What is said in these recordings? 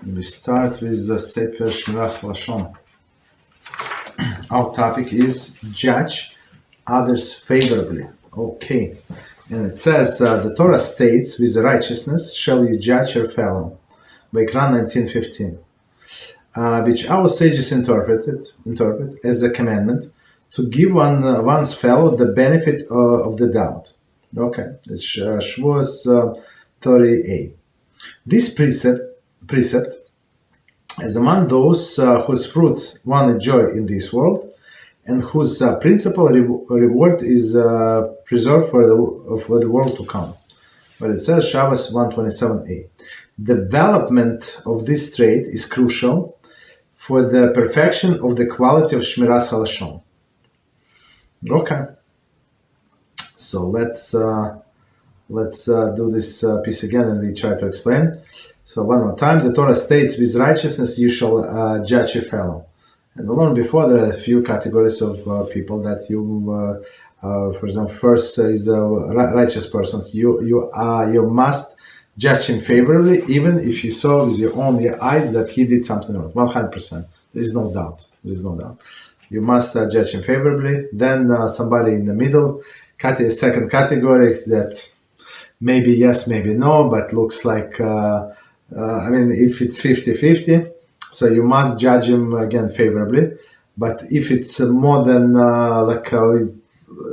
We start with the Sefer Shmiras Haloshon. Our topic is judge others favorably. Okay. And it says, the Torah states, with righteousness shall you judge your fellow. Vayikra 19:15. Which our sages interpret as a commandment to give one's fellow the benefit of the doubt. Okay. It's Shavuos 30a. This precept is among those whose fruits one enjoy in this world, and whose principal reward is preserved for the world to come. But it says Shavuos 127a. Development of this trait is crucial for the perfection of the quality of Shmiras Haloshon. Okay, so let's do this piece again, and we try to explain. So one more time, the Torah states, with righteousness you shall judge your fellow. And along before, there are a few categories of people that you, for example, first is righteous persons. You must judge him favorably, even if you saw with your own eyes that he did something wrong. 100%. There is no doubt. You must judge him favorably. Then somebody in the middle, second category, that maybe yes, maybe no, but looks like, if it's 50-50, so you must judge him again favorably. But if it's more than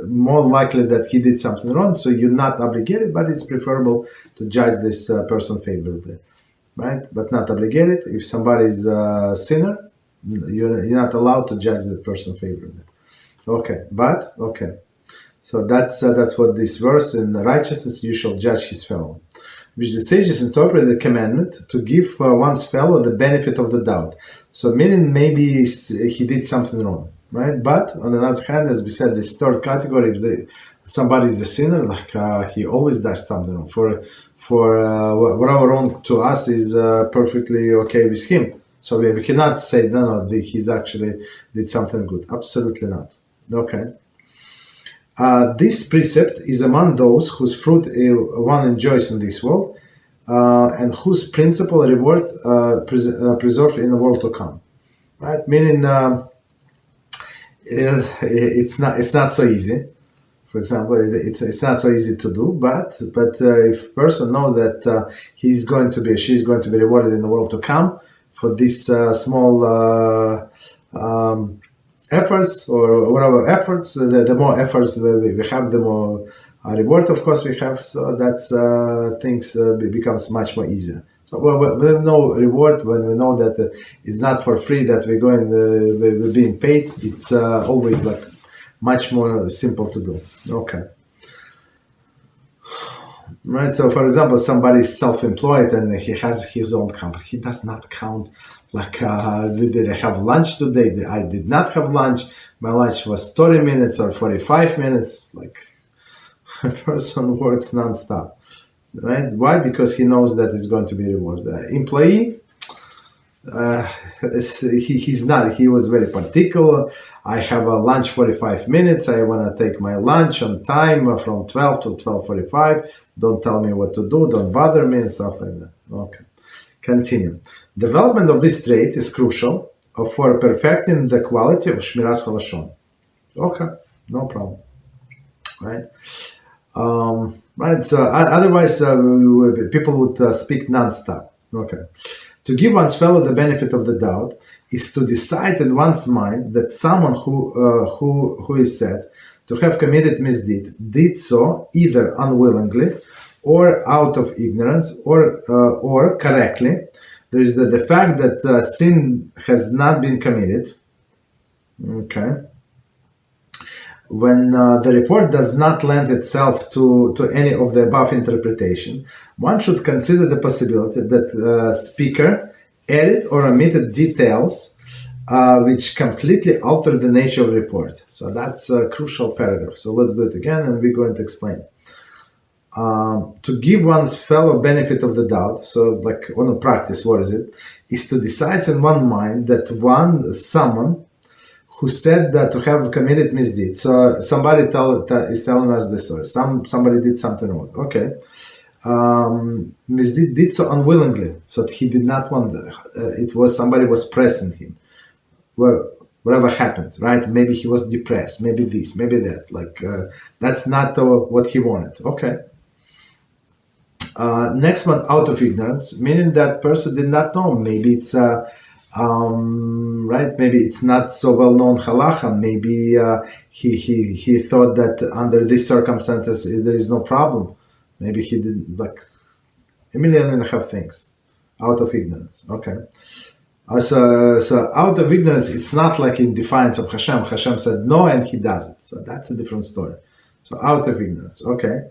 more likely that he did something wrong, so you're not obligated, but it's preferable to judge this person favorably, right? But not obligated. If somebody is a sinner, you're not allowed to judge that person favorably. Okay. So that's what this verse, in righteousness you shall judge his fellow, which the sages interpret the commandment to give one's fellow the benefit of the doubt. So meaning maybe he did something wrong, right? But on the other hand, as we said, this third category, if somebody is a sinner, he always does something wrong. For whatever wrong to us is perfectly okay with him. So we cannot say, no, he's actually did something good. Absolutely not. Okay. This precept is among those whose fruit one enjoys in this world, and whose principal reward preserved in the world to come. Right? Meaning, it's not so easy. For example, it's not so easy to do. But if a person knows that she's going to be rewarded in the world to come for this small efforts, or whatever efforts, the more efforts we have, the more reward, of course, we have. So that's things becomes much more easier. So with no reward, when we know that it's not for free that we're being paid, it's always much more simple to do. Okay. Right. So, for example, somebody is self-employed and he has his own company. He does not count did I have lunch today? I did not have lunch. My lunch was 30 minutes or 45 minutes. A person works non-stop, right? Why? Because he knows that it's going to be rewarded. Employee, he's not. He was very particular. I have a lunch 45 minutes. I want to take my lunch on time from 12 to 12:45. Don't tell me what to do. Don't bother me and stuff like that. Okay. Continue. Development of this trait is crucial for perfecting the quality of Shmiras Haloshon. Okay, no problem. Right? Right. So otherwise, people would speak non-stop. Okay. To give one's fellow the benefit of the doubt is to decide in one's mind that someone who is said to have committed misdeed did so either unwillingly or out of ignorance or correctly. There is the fact that sin has not been committed. Okay. When the report does not lend itself to any of the above interpretation, one should consider the possibility that speaker added or omitted details which completely alter the nature of the report. So that's a crucial paragraph. So let's do it again, and we're going to explain. To give one's fellow benefit of the doubt, so on a practice, what is to decide in one mind that someone who said that to have committed misdeed. So somebody is telling us this story. Somebody did something wrong. Okay. did so unwillingly, so that he did not want. It was somebody was pressing him. Well, whatever happened, right? Maybe he was depressed. Maybe this. Maybe that. That's not what he wanted. Okay. Next one, out of ignorance, meaning that person did not know. Maybe it's right. Maybe it's not so well known halacha. Maybe he thought that under these circumstances there is no problem. Maybe he did a million and a half things out of ignorance. Okay. So out of ignorance, it's not like in defiance of Hashem. Hashem said no, and he does it. So that's a different story. So out of ignorance. Okay.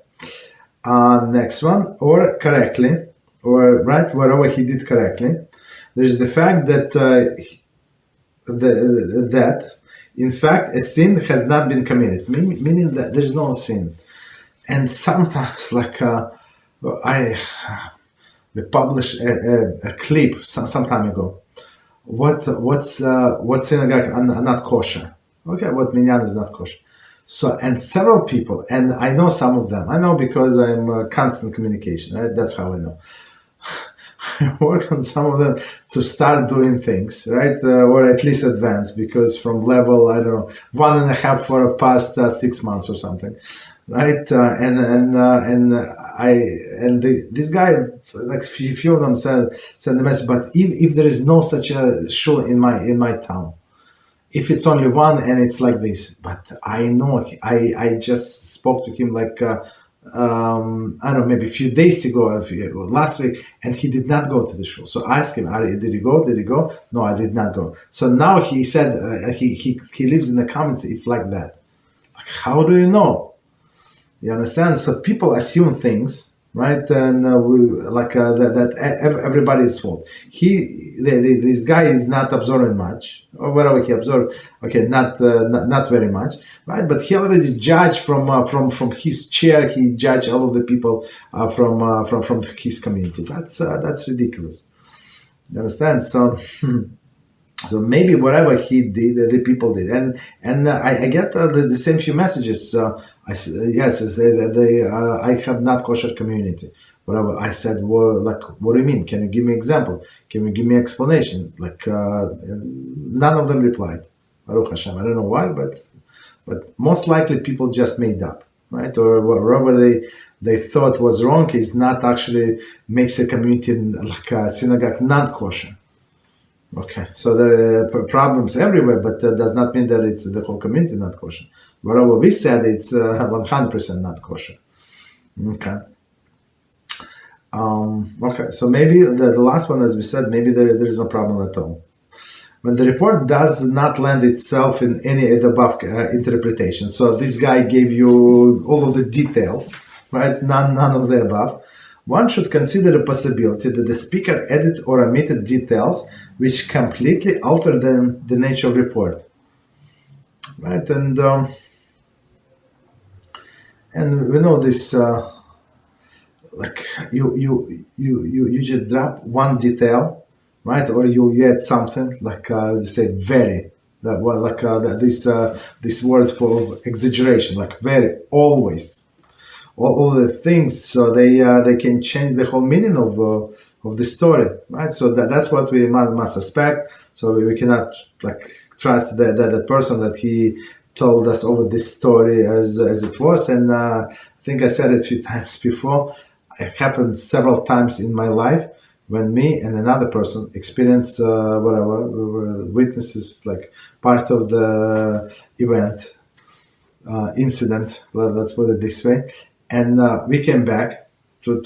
Next one, or correctly, or right, whatever he did correctly. There's the fact that that in fact a sin has not been committed, meaning that there's no sin. And sometimes, we published a clip some time ago. What's synagogue are not kosher? Okay, what minyan is not kosher. So, and several people, and I know some of them. I know because I'm constant communication. Right? That's how I know. I work on some of them to start doing things, right, or at least advance. Because from level, I don't know, 1.5 for the past 6 months or something, right? This guy, few of them said the message. But if there is no such a shul in my town. If it's only one and it's like this, but I know I just spoke to him I don't know, maybe a few days ago, last week, and he did not go to the shul. So I asked him, did he go? Did he go? No, I did not go. So now he said he lives in the comments. It's like that. How do you know? You understand? So people assume things, right? And that everybody's fault. This guy is not absorbing much, or whatever he absorbed. Okay, not very much, right? But he already judged from his chair. He judged all of the people from his community. That's ridiculous. You understand? So maybe whatever he did, the people did, and I get the same few messages. I have not kosher community. Whatever I said, well, what do you mean? Can you give me example? Can you give me explanation? None of them replied. Baruch Hashem. I don't know why, but most likely people just made up, right? Or whatever they thought was wrong is not actually makes a community like a synagogue not kosher. Okay, so there are problems everywhere, but that does not mean that it's the whole community not kosher. Whatever we said, it's 100% not kosher. Okay. Okay, so maybe the last one, as we said, maybe there is no problem at all. When the report does not lend itself in any of the above interpretation, so this guy gave you all of the details, right? None of the above. One should consider the possibility that the speaker added or omitted details which completely alter the nature of report, right? And we know this. You just drop one detail, right? Or you add something you say very. This word for exaggeration, very, always. All the things, so they can change the whole meaning of the story, right? So that's what we must suspect. So we cannot trust that person that he told us over this story as it was. And I think I said it a few times before. It happened several times in my life when me and another person experienced whatever, we were witnesses, part of the event, incident. Let's put it this way. And we came back to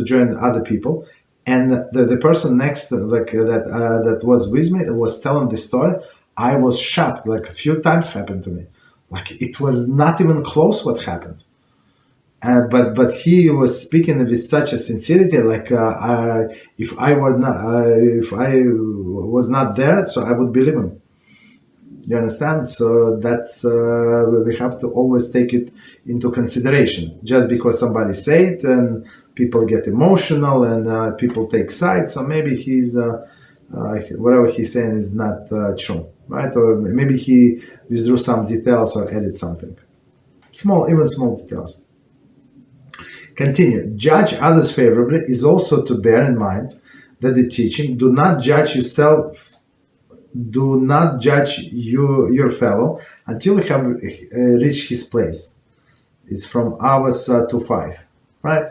join other people, and the person next that was with me was telling the story. I was shocked. A few times happened to me. It was not even close what happened. But he was speaking with such a sincerity. If I was not there, so I would believe him. You understand? So that's we have to always take it into consideration. Just because somebody say it and people get emotional and people take sides, so maybe he's whatever he's saying is not true, right? Or maybe he withdrew some details or added something. Small details. Continue. Judge others favorably is also to bear in mind that the teaching, do not judge yourself, do not judge your fellow until you have reached his place. It's from hours to 5, right?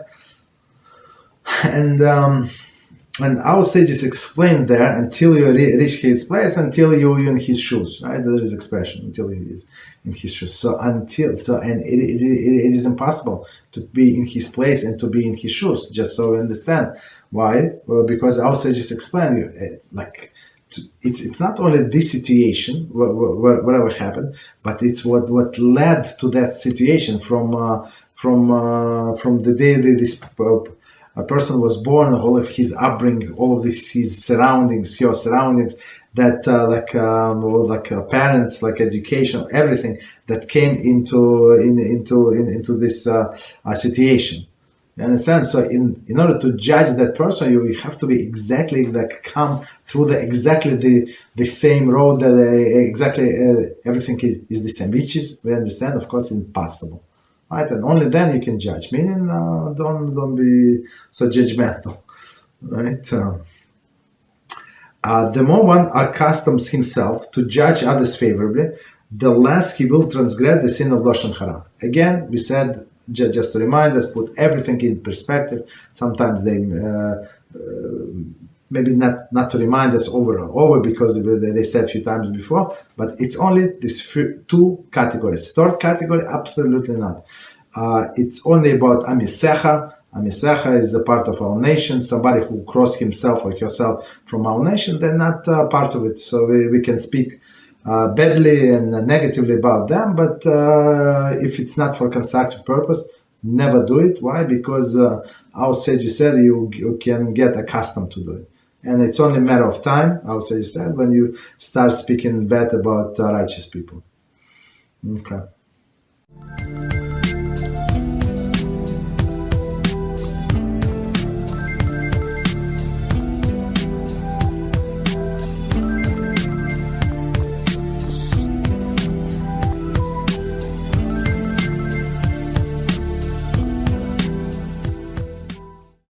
And our sages explain there until you reach his place, until you're in his shoes, right? There is expression until he is in his shoes. And it is impossible to be in his place and to be in his shoes. Just so we understand why. Well, because our sages explain it's not only this situation whatever happened, but it's what led to that situation from the day this a person was born, all of his upbringing, all of this, his surroundings, your surroundings, that parents, like education, everything that came into this situation. You understand? So in order to judge that person, you have to be exactly come through the same road, that everything is the same, which is, we understand, of course, impossible. Right, and only then you can judge. Meaning, don't be so judgmental, right? The more one accustoms himself to judge others favorably, the less he will transgress the sin of Lashon Hara. Again, we said, just to remind us, put everything in perspective. Sometimes they maybe not to remind us over and over, because they said a few times before, but it's only these two categories. Third category, absolutely not. It's only about Amisecha. Amisecha is a part of our nation. Somebody who crossed himself or herself from our nation, they're not part of it. So we can speak badly and negatively about them, but if it's not for constructive purpose, never do it. Why? Because our sages said you can get accustomed to do it. And it's only a matter of time, our sages said, when you start speaking bad about righteous people. Okay.